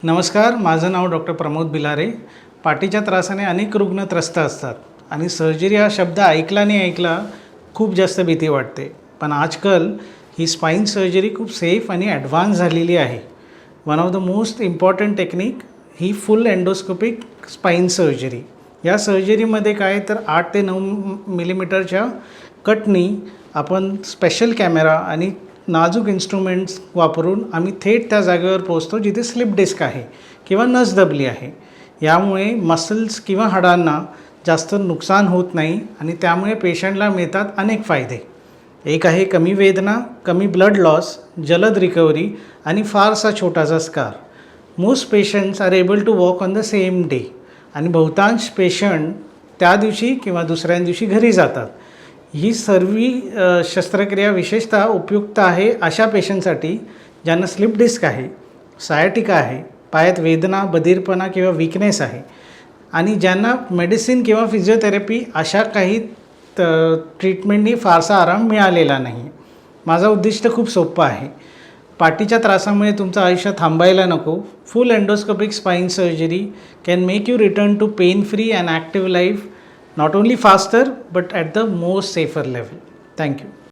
नमस्कार, माझं नाव डॉक्टर प्रमोद बिलारे. पाठीच्या त्रासाने अनेक रुग्ण त्रस्त असतात आणि सर्जरी हा शब्द ऐकला नाही ऐकला खूप जास्त भीती वाटते. पण आजकाल ही स्पाईन सर्जरी खूप सेफ आणि ॲडव्हान्स झालेली आहे. One of the most important technique ही फुल एंडोस्कोपिक स्पाईन सर्जरी. या सर्जरीमध्ये काय तर 8 ते 9 मिलीमीटरच्या कटनी आपण स्पेशल कॅमेरा आणि नाजूक इन्स्ट्रुमेंट्स वापरून आम्ही थेट त्या जागेवर पोहोचतो जिथे स्लिप डिस्क आहे किंवा नस दबली आहे. यामुळे मसल्स किंवा हाडांना जास्त नुकसान होत नाही आणि त्यामुळे पेशंटला मिळतात अनेक फायदे. एक आहे कमी वेदना, कमी ब्लड लॉस, जलद रिकव्हरी आणि फारसा छोटासा scar. Most patients are able to walk on the same day आणि बहुतांश पेशंट त्या दिवशी किंवा दुसऱ्या दिवशी घरी जातात. ही सर्व शस्त्रक्रिया विशेषतः उपयुक्त आहे अशा पेशंटसाठी ज्यांना स्लिप डिस्क आहे, सायटिका आहे, पायात वेदना, बधीरपणा किंवा वीकनेस आहे आणि ज्यांना मेडिसिन किंवा फिजिओथेरपी अशा काही ट्रीटमेंटनी फारसा आराम मिळालेला नाही. माझं उद्दिष्ट खूप सोपं आहे. पाठीच्या त्रासामुळे तुमचं आयुष्य थांबायला नको. Full endoscopic spine surgery can make you return to pain free and active life, not only faster but at the most safer level. Thank you.